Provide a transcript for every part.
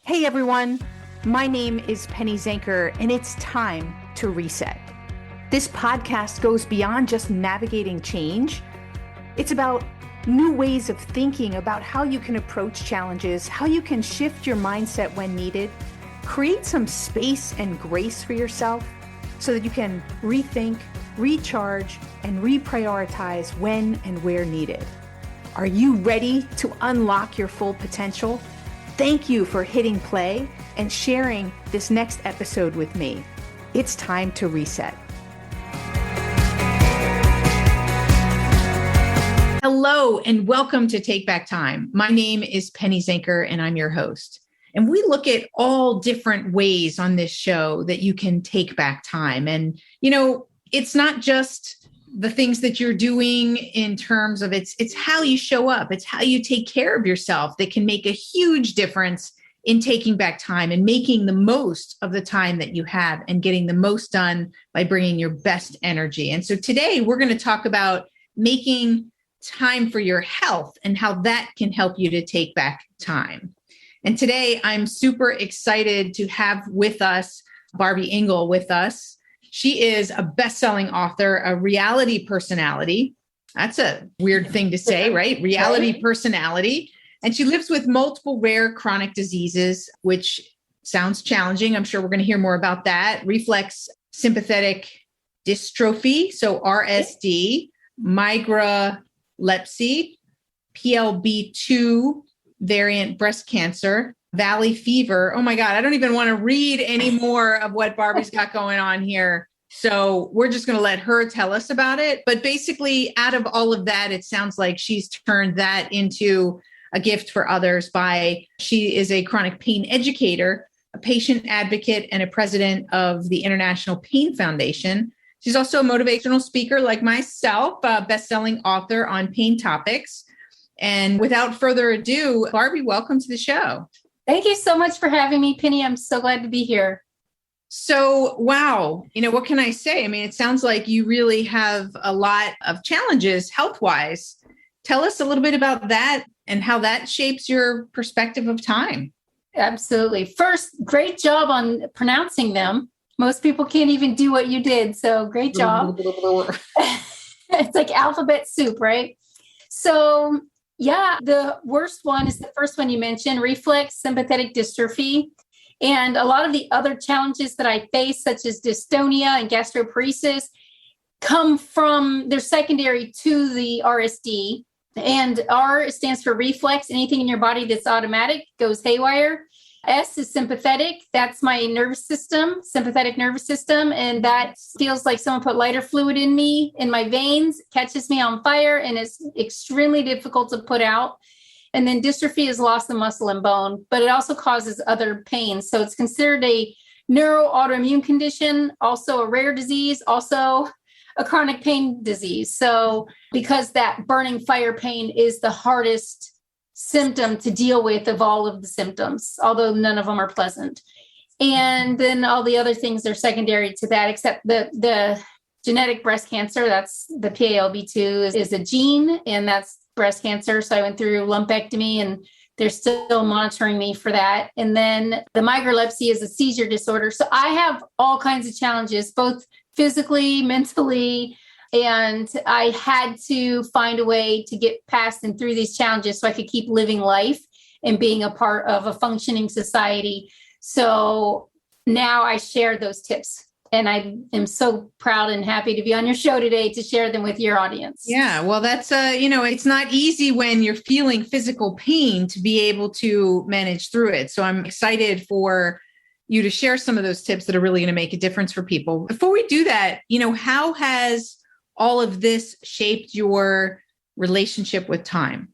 Hey everyone, my name is Penny Zanker, and it's time to reset. This podcast goes beyond just navigating change. It's about new ways of thinking about how you can approach challenges, how you can shift your mindset when needed, create some space and grace for yourself so that you can rethink, recharge, and reprioritize when and where needed. Are you ready to unlock your full potential? Thank you for hitting play and sharing this next episode with me. It's time to reset. Hello, and welcome to Take Back Time. My name is Penny Zanker, and I'm your host. And we look at all different ways on this show that you can take back time. And, it's not just the things that you're doing in terms of it's how you show up. It's how you take care of yourself that can make a huge difference in taking back time and making the most of the time that you have and getting the most done by bringing your best energy. And so today we're going to talk about making time for your health and how that can help you to take back time. And today I'm super excited to have with us Barby Ingle with us. She is a best-selling author, a reality personality. That's a weird thing to say, right? Reality personality. And she lives with multiple rare chronic diseases, which sounds challenging. I'm sure we're going to hear more about that. Reflex sympathetic dystrophy, so RSD, migralepsy, PLB2 variant breast cancer, valley fever. Oh my God, I don't even want to read any more of what Barby's got going on here. So we're just going to let her tell us about it. But basically, out of all of that, it sounds like she's turned that into a gift for others she is a chronic pain educator, a patient advocate, and a president of the International Pain Foundation. She's also a motivational speaker like myself, a best-selling author on pain topics. And without further ado, Barby, welcome to the show. Thank you so much for having me, Penny. I'm so glad to be here. So, wow. What can I say? I mean, it sounds like you really have a lot of challenges health-wise. Tell us a little bit about that and how that shapes your perspective of time. Absolutely. First, great job on pronouncing them. Most people can't even do what you did. So great job. It's like alphabet soup, right? So yeah, the worst one is the first one you mentioned, reflex sympathetic dystrophy. And a lot of the other challenges that I face, such as dystonia and gastroparesis, they're secondary to the RSD. And R stands for reflex. Anything in your body that's automatic goes haywire. S is sympathetic. That's my nervous system, sympathetic nervous system. And that feels like someone put lighter fluid in my veins, catches me on fire, and it's extremely difficult to put out. And then dystrophy is loss of muscle and bone, but it also causes other pains. So it's considered a neuroautoimmune condition, also a rare disease, also a chronic pain disease. So because that burning fire pain is the hardest symptom to deal with of all of the symptoms, although none of them are pleasant. And then all the other things are secondary to that, except the genetic breast cancer, that's the PALB2 is a gene, and that's breast cancer. So I went through lumpectomy, and they're still monitoring me for that. And then the migralepsy is a seizure disorder. So I have all kinds of challenges, both physically, mentally, and I had to find a way to get past and through these challenges so I could keep living life and being a part of a functioning society. So now I share those tips. And I am so proud and happy to be on your show today to share them with your audience. Yeah, well, that's, it's not easy when you're feeling physical pain to be able to manage through it. So I'm excited for you to share some of those tips that are really going to make a difference for people. Before we do that, how has all of this shaped your relationship with time?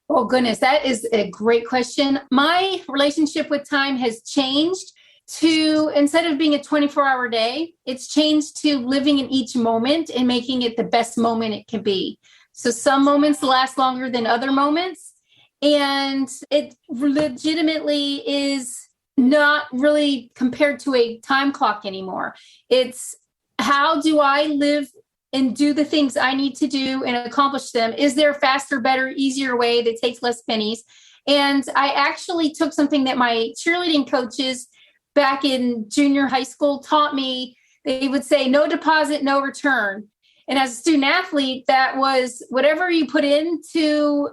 Oh, goodness, that is a great question. My relationship with time has changed to, instead of being a 24-hour day, it's changed to living in each moment and making it the best moment it can be. So some moments last longer than other moments. And it legitimately is not really compared to a time clock anymore. It's how do I live and do the things I need to do and accomplish them? Is there a faster, better, easier way that takes less pennies? And I actually took something that my cheerleading coaches back in junior high school taught me. They would say, no deposit, no return. And as a student athlete, that was whatever you put into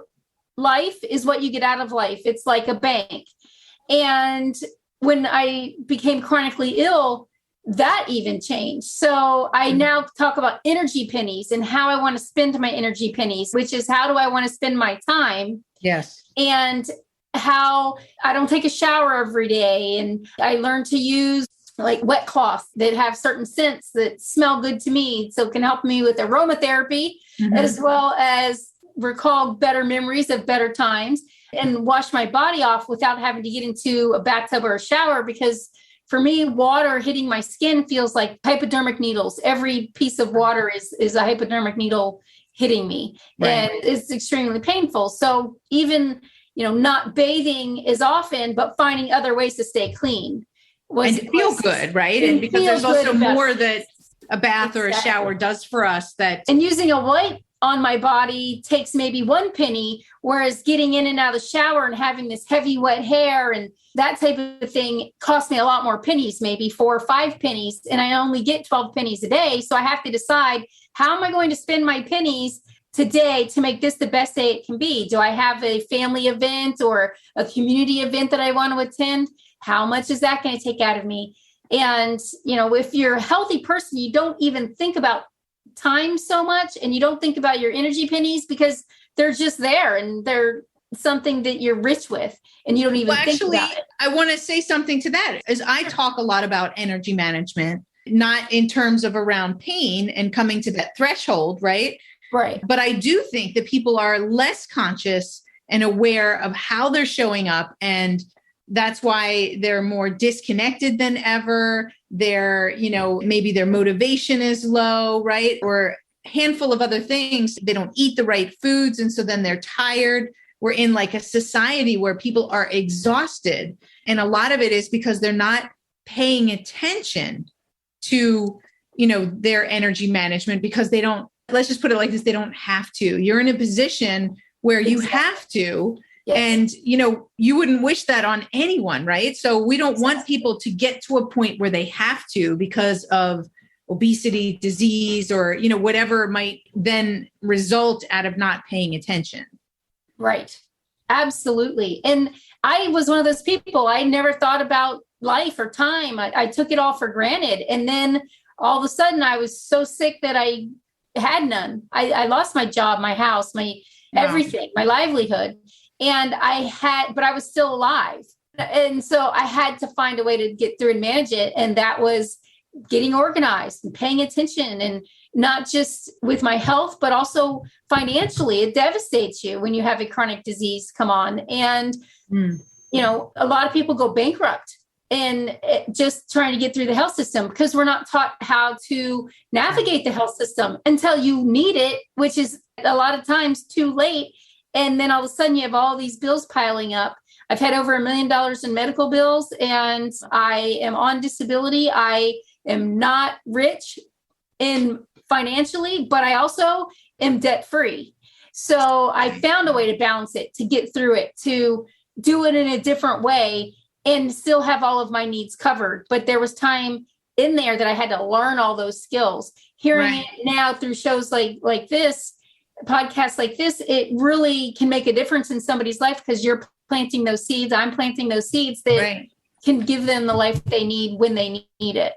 life is what you get out of life. It's like a bank. And when I became chronically ill, that even changed. So I now talk about energy pennies and how I want to spend my energy pennies, which is how do I want to spend my time? Yes. And how I don't take a shower every day. And I learned to use like wet cloths that have certain scents that smell good to me. So it can help me with aromatherapy, as well as recall better memories of better times and wash my body off without having to get into a bathtub or a shower. Because for me, water hitting my skin feels like hypodermic needles. Every piece of water is a hypodermic needle hitting me. Right. And it's extremely painful. So even, not bathing as often, but finding other ways to stay clean. And feel good, right? And because there's also more that a bath or a shower does for us And using a wipe on my body takes maybe 1 penny, whereas getting in and out of the shower and having this heavy wet hair and that type of thing cost me a lot more pennies, maybe 4 or 5 pennies. And I only get 12 pennies a day. So I have to decide, how am I going to spend my pennies today to make this the best day it can be? Do I have a family event or a community event that I want to attend? How much is that going to take out of me? And, if you're a healthy person, you don't even think about time so much, and you don't think about your energy pennies because they're just there and they're something that you're rich with and you don't even think about it. I want to say something to that, as I talk a lot about energy management, not in terms of around pain and coming to that threshold, right? Right. But I do think that people are less conscious and aware of how they're showing up, and that's why they're more disconnected than ever. They're, maybe their motivation is low, right? Or a handful of other things. They don't eat the right foods. And so then they're tired. We're in like a society where people are exhausted. And a lot of it is because they're not paying attention to, their energy management, because they don't, let's just put it like this, they don't have to. You're in a position where you have to. Yes. And, you wouldn't wish that on anyone, right? So we don't want people to get to a point where they have to because of obesity, disease, or, whatever might then result out of not paying attention. Right. Absolutely. And I was one of those people. I never thought about life or time. I took it all for granted. And then all of a sudden I was so sick that I had none. I lost my job, my house, my everything, my livelihood. And but I was still alive. And so I had to find a way to get through and manage it. And that was getting organized and paying attention, and not just with my health, but also financially. It devastates you when you have a chronic disease come on. And, a lot of people go bankrupt and just trying to get through the health system because we're not taught how to navigate the health system until you need it, which is a lot of times too late. And then all of a sudden you have all these bills piling up. I've had over $1 million in medical bills, and I am on disability. I am not rich financially, but I also am debt free. So I found a way to balance it, to get through it, to do it in a different way and still have all of my needs covered. But there was time in there that I had to learn all those skills. Hearing it now through shows like this, podcasts like this, it really can make a difference in somebody's life because you're planting those seeds. I'm planting those seeds that can give them the life they need when they need it.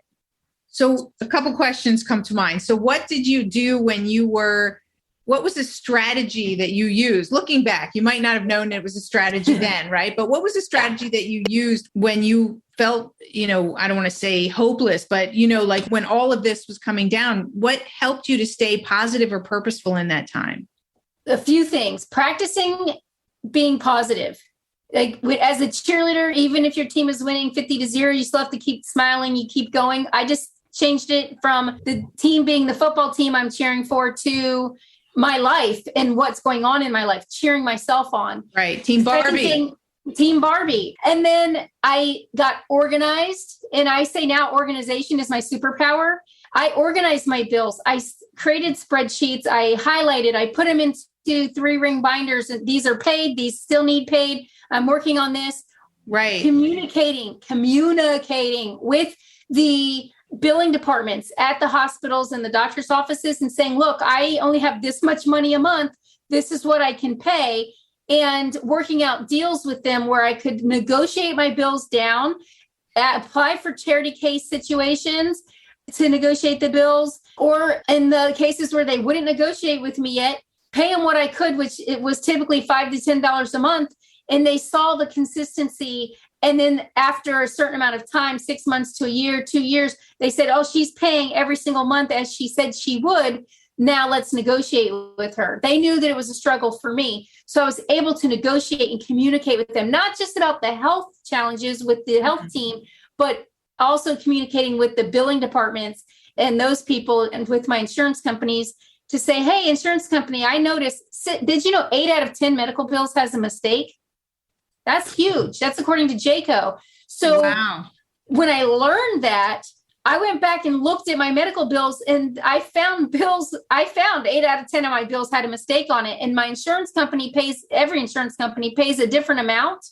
So a couple questions come to mind. So what did you do what was the strategy that you used? Looking back, you might not have known it was a strategy then, right? But what was the strategy that you used when you felt, I don't want to say hopeless, but, like when all of this was coming down, what helped you to stay positive or purposeful in that time? A few things. Practicing being positive. Like as a cheerleader, even if your team is winning 50-0, you still have to keep smiling. You keep going. I just changed it from the team being the football team I'm cheering for to my life and what's going on in my life, cheering myself on. Right. Team Barby. Team Barby. And then I got organized, and I say now organization is my superpower. I organized my bills. I created spreadsheets. I highlighted, I put them into do 3-ring binders, and these are paid. These still need paid. I'm working on this. Right. Communicating with the billing departments at the hospitals and the doctor's offices and saying, look, I only have this much money a month. This is what I can pay. And working out deals with them where I could negotiate my bills down, apply for charity case situations to negotiate the bills, or in the cases where they wouldn't negotiate with me yet, pay them what I could, which it was typically $5 to $10 a month. And they saw the consistency. And then after a certain amount of time, 6 months to a year, 2 years, they said, oh, she's paying every single month as she said she would. Now let's negotiate with her. They knew that it was a struggle for me. So I was able to negotiate and communicate with them, not just about the health challenges with the health team, but also communicating with the billing departments and those people and with my insurance companies to say, hey, insurance company, I noticed, did you know 8 out of 10 medical bills has a mistake? That's huge. That's according to JACO. So when I learned that, I went back and looked at my medical bills, and I found 8 out of 10 of my bills had a mistake on it. And my insurance company every insurance company pays a different amount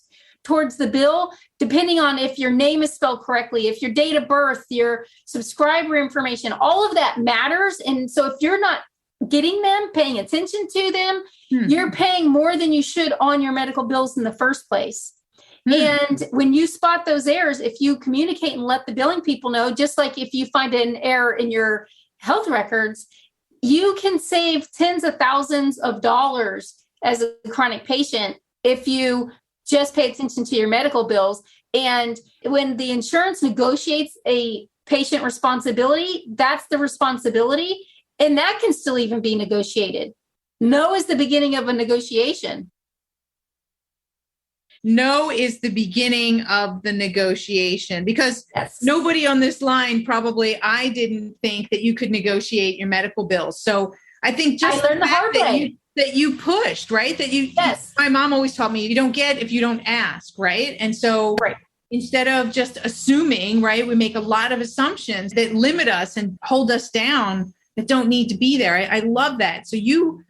towards the bill, depending on if your name is spelled correctly, if your date of birth, your subscriber information, all of that matters. And so if you're not getting them, paying attention to them, you're paying more than you should on your medical bills in the first place. And when you spot those errors, if you communicate and let the billing people know, just like if you find an error in your health records, you can save tens of thousands of dollars as a chronic patient if you just pay attention to your medical bills. And when the insurance negotiates a patient responsibility, that's the responsibility. And that can still even be negotiated. No is the beginning of a negotiation. No is the beginning of the negotiation, because nobody on this line, probably I didn't think that you could negotiate your medical bills. So I think just I learned the hard way. That you pushed, right? That my mom always taught me, you don't get if you don't ask, right? And so instead of just assuming, right, we make a lot of assumptions that limit us and hold us down that don't need to be there. I love that. So you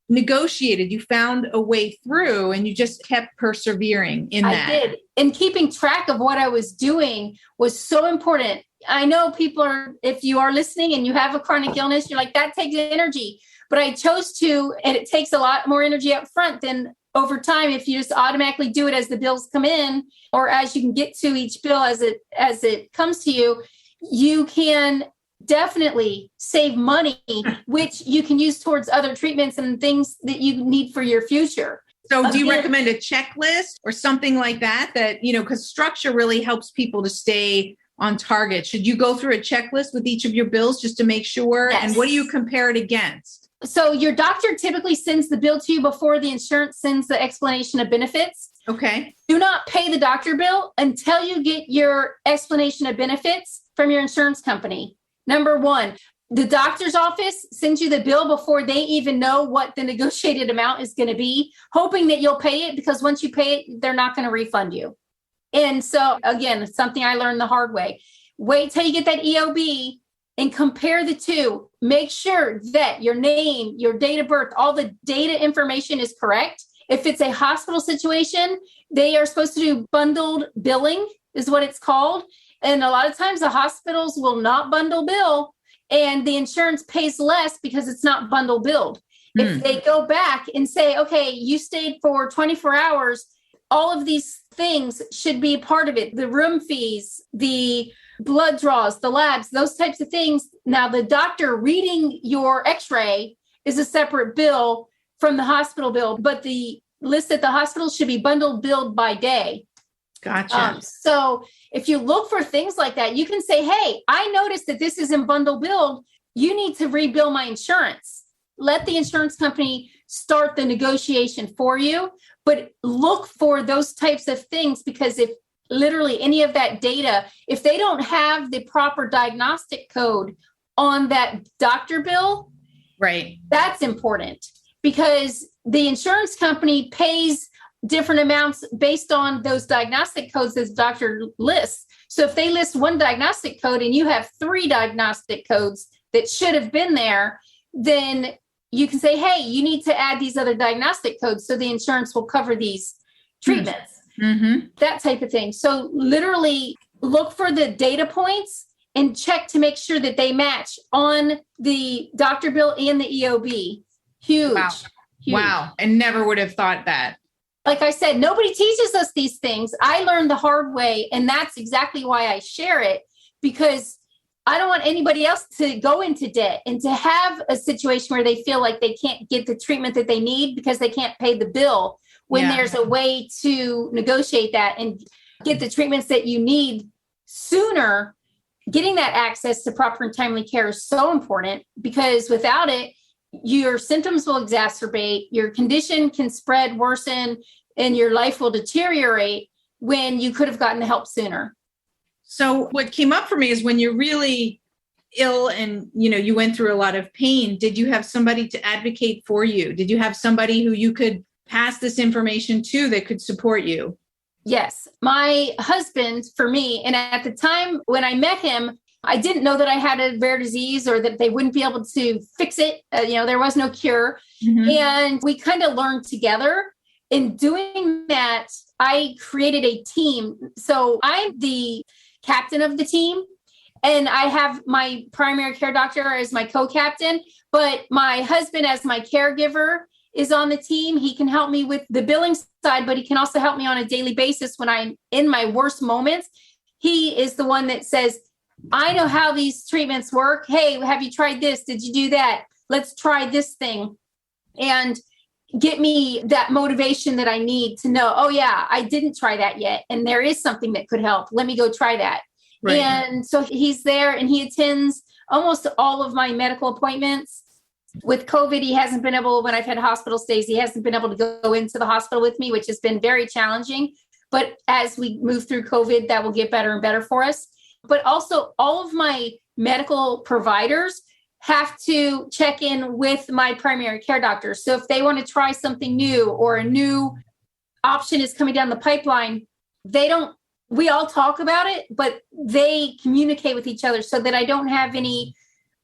negotiated, you found a way through, and you just kept persevering in that. I did. And keeping track of what I was doing was so important. I know people if you are listening and you have a chronic illness, you're like, that takes energy. But I chose to, and it takes a lot more energy up front than over time. If you just automatically do it as the bills come in, or as you can get to each bill as it comes to you, you can definitely save money, which you can use towards other treatments and things that you need for your future. So do you recommend a checklist or something like that, because structure really helps people to stay on target? Should you go through a checklist with each of your bills just to make sure? Yes. And what do you compare it against? So your doctor typically sends the bill to you before the insurance sends the explanation of benefits. Okay. Do not pay the doctor bill until you get your explanation of benefits from your insurance company. Number one, the doctor's office sends you the bill before they even know what the negotiated amount is going to be, hoping that you'll pay it, because once you pay it, they're not going to refund you. And so, again, it's something I learned the hard way. Wait till you get that EOB and compare the two. Make sure that your name, your date of birth, all the data information is correct. If it's a hospital situation, they are supposed to do bundled billing, is what it's called. And a lot of times the hospitals will not bundle bill, and the insurance pays less because it's not bundle billed. If they go back and say, okay, you stayed for 24 hours, all of these things should be part of it. The room fees, the blood draws, the labs, those types of things. Now, the doctor reading your x-ray is a separate bill from the hospital bill, but the list at the hospital should be bundled billed by day. Gotcha. So if you look for things like that, you can say, hey, I noticed that this isn't bundle billed. You need to rebill my insurance. Let the insurance company start the negotiation for you, but look for those types of things, because if literally any of that data, if they don't have the proper diagnostic code on that doctor bill, right, that's important, because the insurance company pays different amounts based on those diagnostic codes that the doctor lists. So if they list one diagnostic code and you have 3 diagnostic codes that should have been there, then you can say, hey, you need to add these other diagnostic codes so the insurance will cover these treatments, that type of thing. So literally look for the data points and check to make sure that they match on the doctor bill and the EOB. Huge. Wow. Huge. Wow. I never would have thought that. Like I said, nobody teaches us these things. I learned the hard way, and that's exactly why I share it, because I don't want anybody else to go into debt and to have a situation where they feel like they can't get the treatment that they need because they can't pay the bill, when there's a way to negotiate that and get the treatments that you need sooner. Getting that access to proper and timely care is so important, because without it, your symptoms will exacerbate, your condition can spread, worsen, and your life will deteriorate when you could have gotten the help sooner. So what came up for me is when you're really ill and, you went through a lot of pain, did you have somebody to advocate for you? Did you have somebody who you could pass this information to that could support you? Yes. My husband, for me, and at the time when I met him, I didn't know that I had a rare disease or that they wouldn't be able to fix it. There was no cure. And we kind of learned together. In doing that, I created a team. So I'm the captain of the team, and I have my primary care doctor as my co-captain, but my husband as my caregiver is on the team. He can help me with the billing side, but he can also help me on a daily basis when I'm in my worst moments. He is the one that says, I know how these treatments work. Hey, have you tried this? Did you do that? Let's try this thing. And get me that motivation that I need to know, oh yeah, I didn't try that yet, and there is something that could help. Let me go try that. Right. And so he's there, and he attends almost all of my medical appointments. With COVID, he hasn't been able, when I've had hospital stays, he hasn't been able to go into the hospital with me, which has been very challenging. But as we move through COVID, that will get better and better for us. But also all of my medical providers have to check in with my primary care doctor. So if they want to try something new or a new option is coming down the pipeline, we all talk about it, but they communicate with each other so that I don't have any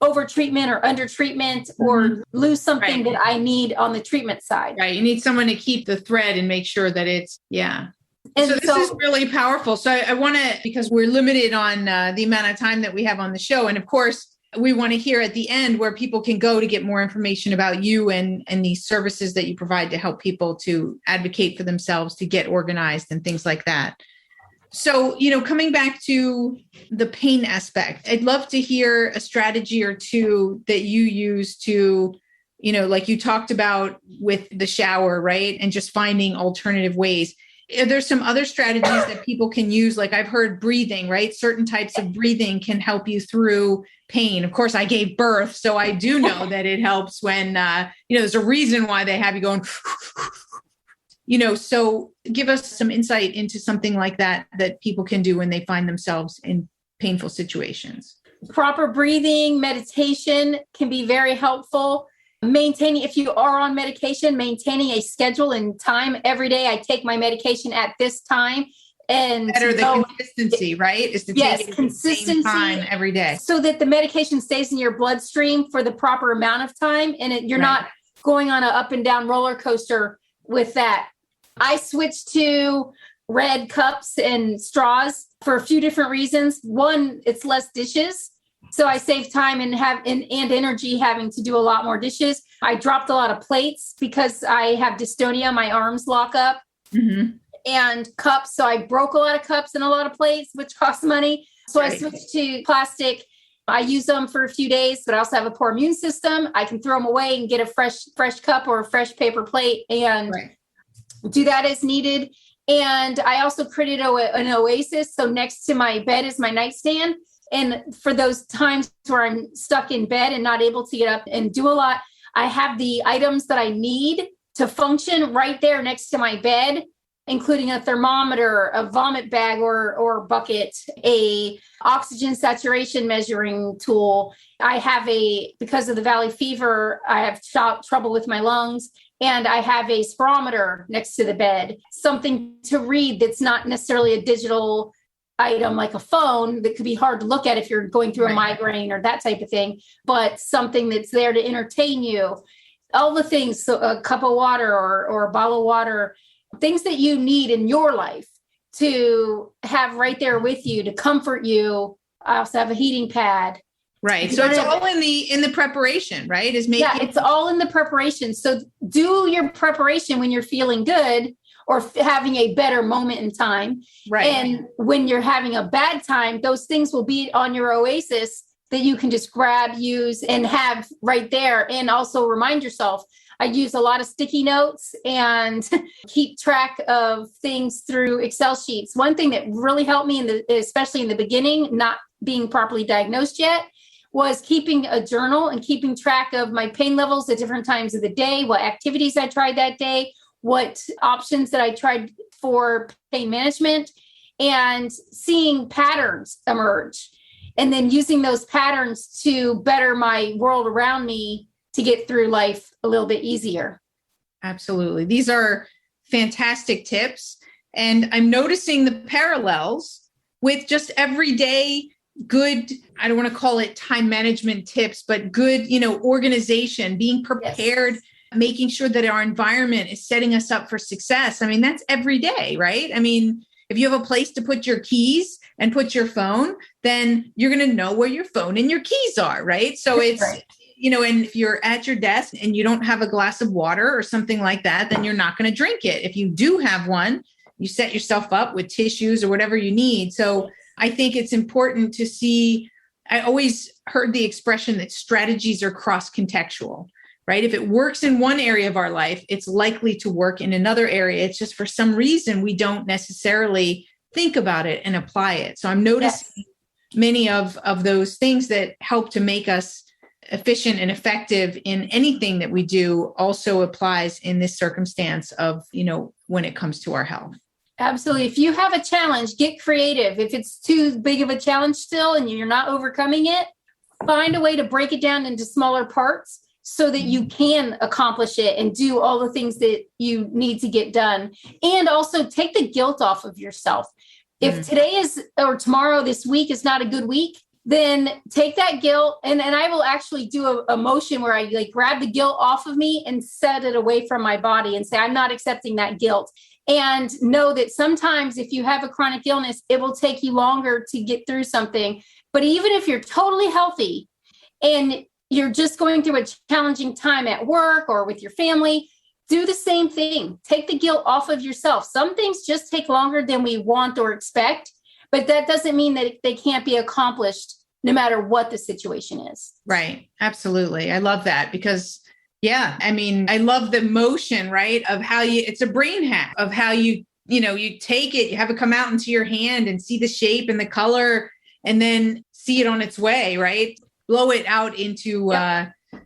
over treatment or under treatment or lose something that I need on the treatment side. Right. You need someone to keep the thread and make sure that it's, And so this is really powerful. So I want to, because we're limited on the amount of time that we have on the show. And of course, we want to hear at the end where people can go to get more information about you and these services that you provide to help people to advocate for themselves, to get organized and things like that. So, coming back to the pain aspect, I'd love to hear a strategy or two that you use to, like you talked about with the shower, right? And just finding alternative ways. Are there some other strategies that people can use? Like I've heard breathing, right? Certain types of breathing can help you through pain. Of course, I gave birth, so I do know that it helps when, there's a reason why they have you going, so give us some insight into something like that people can do when they find themselves in painful situations. Proper breathing, meditation can be very helpful. Maintaining, if you are on medication, maintaining a schedule and time every day. I take my medication at this time, and better the consistency, right? Is to take it at the same time every day, so that the medication stays in your bloodstream for the proper amount of time, and you're not going on an up and down roller coaster with that. I switched to red cups and straws for a few different reasons. One, it's less dishes. So I save time and energy having to do a lot more dishes. I dropped a lot of plates because I have dystonia. My arms lock up. And cups. So I broke a lot of cups and a lot of plates, which costs money. So I switched to plastic. I use them for a few days, but I also have a poor immune system. I can throw them away and get a fresh cup or a fresh paper plate and do that as needed. And I also created an oasis. So next to my bed is my nightstand. And for those times where I'm stuck in bed and not able to get up and do a lot, I have the items that I need to function right there next to my bed, including a thermometer, a vomit bag or bucket, a oxygen saturation measuring tool. I have because of the valley fever, I have trouble with my lungs. And I have a spirometer next to the bed, something to read that's not necessarily a digital item like a phone that could be hard to look at if you're going through a migraine or that type of thing, but something that's there to entertain you. all the things, so a cup of water or a bottle of water, things that you need in your life to have right there with you to comfort you. I also have a heating pad. Right. So it's all in the preparation, right? It's all in the preparation. So do your preparation when you're feeling good or having a better moment in time. Right. And when you're having a bad time, those things will be on your oasis that you can just grab, use, and have right there. And also remind yourself, I use a lot of sticky notes and keep track of things through Excel sheets. One thing that really helped me, especially in the beginning, not being properly diagnosed yet, was keeping a journal and keeping track of my pain levels at different times of the day, what activities I tried that day, what options that I tried for pain management, and seeing patterns emerge. And then using those patterns to better my world around me to get through life a little bit easier. Absolutely. These are fantastic tips. And I'm noticing the parallels with just everyday good, I don't want to call it time management tips, but good, organization, being prepared, yes, making sure that our environment is setting us up for success. I mean, that's every day, right? I mean, if you have a place to put your keys and put your phone, then you're going to know where your phone and your keys are, right? So it's, right, and if you're at your desk and you don't have a glass of water or something like that, then you're not going to drink it. If you do have one, you set yourself up with tissues or whatever you need. So I think it's important to see, I always heard the expression that strategies are cross-contextual, right? If it works in one area of our life, it's likely to work in another area. It's just for some reason, we don't necessarily think about it and apply it. So I'm noticing, yes, many of those things that help to make us efficient and effective in anything that we do also applies in this circumstance of, when it comes to our health. Absolutely. If you have a challenge, get creative. If it's too big of a challenge still and you're not overcoming it, find a way to break it down into smaller parts so that you can accomplish it and do all the things that you need to get done. And also take the guilt off of yourself. If today is, or tomorrow, this week is not a good week, then take that guilt. And I will actually do a motion where I grab the guilt off of me and set it away from my body and say, I'm not accepting that guilt. And know that sometimes if you have a chronic illness, it will take you longer to get through something. But even if you're totally healthy and you're just going through a challenging time at work or with your family, do the same thing. Take the guilt off of yourself. Some things just take longer than we want or expect, but that doesn't mean that they can't be accomplished no matter what the situation is. Right. Absolutely. I love that because I love the motion, right? Of how it's a brain hack of how you take it, you have it come out into your hand and see the shape and the color and then see it on its way, right? Blow it out into,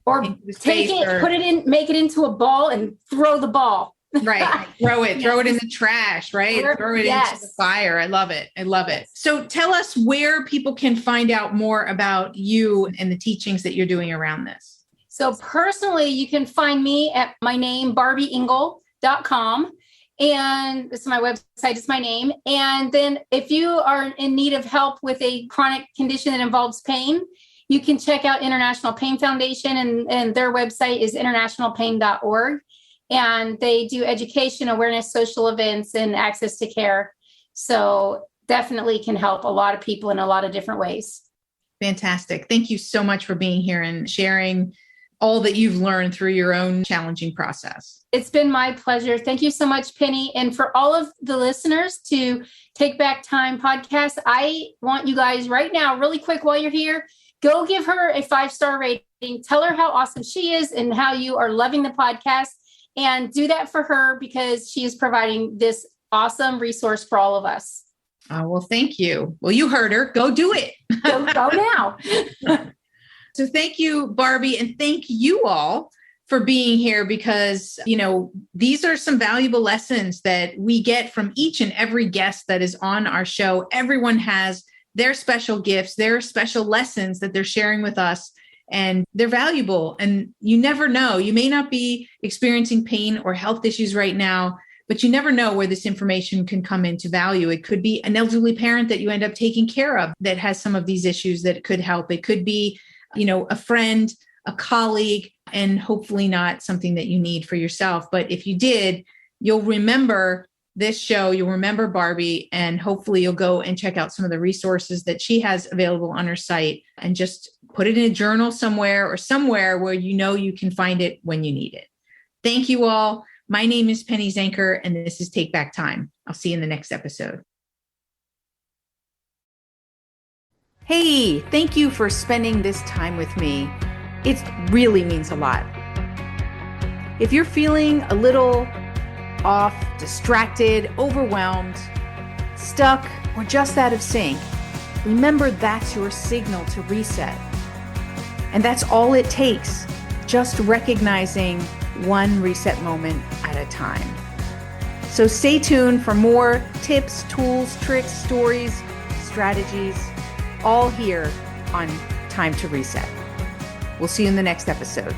or into take it, put it in, make it into a ball and throw the ball. Right. Throw it in the trash, right? Throw it into the fire. I love it. So tell us where people can find out more about you and the teachings that you're doing around this. So personally, you can find me at my name, barbyingle.com. And this is my website, it's my name. And then if you are in need of help with a chronic condition that involves pain, you can check out International Pain Foundation and their website is internationalpain.org. And they do education, awareness, social events, and access to care. So definitely can help a lot of people in a lot of different ways. Fantastic. Thank you so much for being here and sharing all that you've learned through your own challenging process. It's been my pleasure. Thank you so much, Penny. And for all of the listeners to Take Back Time podcast, I want you guys right now, really quick while you're here, go give her a 5-star rating. Tell her how awesome she is and how you are loving the podcast. And do that for her because she is providing this awesome resource for all of us. Oh, well, thank you. Well, you heard her. Go do it. Go now. So thank you, Barby, and thank you all for being here because, these are some valuable lessons that we get from each and every guest that is on our show. Everyone has their special gifts, their special lessons that they're sharing with us, and they're valuable. And you never know, you may not be experiencing pain or health issues right now, but you never know where this information can come into value. It could be an elderly parent that you end up taking care of that has some of these issues that could help. It could be a friend, a colleague, and hopefully not something that you need for yourself. But if you did, you'll remember this show, you'll remember Barby, and hopefully you'll go and check out some of the resources that she has available on her site and just put it in a journal somewhere or somewhere where you know you can find it when you need it. Thank you all. My name is Penny Zenker, and this is Take Back Time. I'll see you in the next episode. Hey, thank you for spending this time with me. It really means a lot. If you're feeling a little off, distracted, overwhelmed, stuck, or just out of sync, remember that's your signal to reset. And that's all it takes, just recognizing one reset moment at a time. So stay tuned for more tips, tools, tricks, stories, strategies, all here on Time to Reset. We'll see you in the next episode.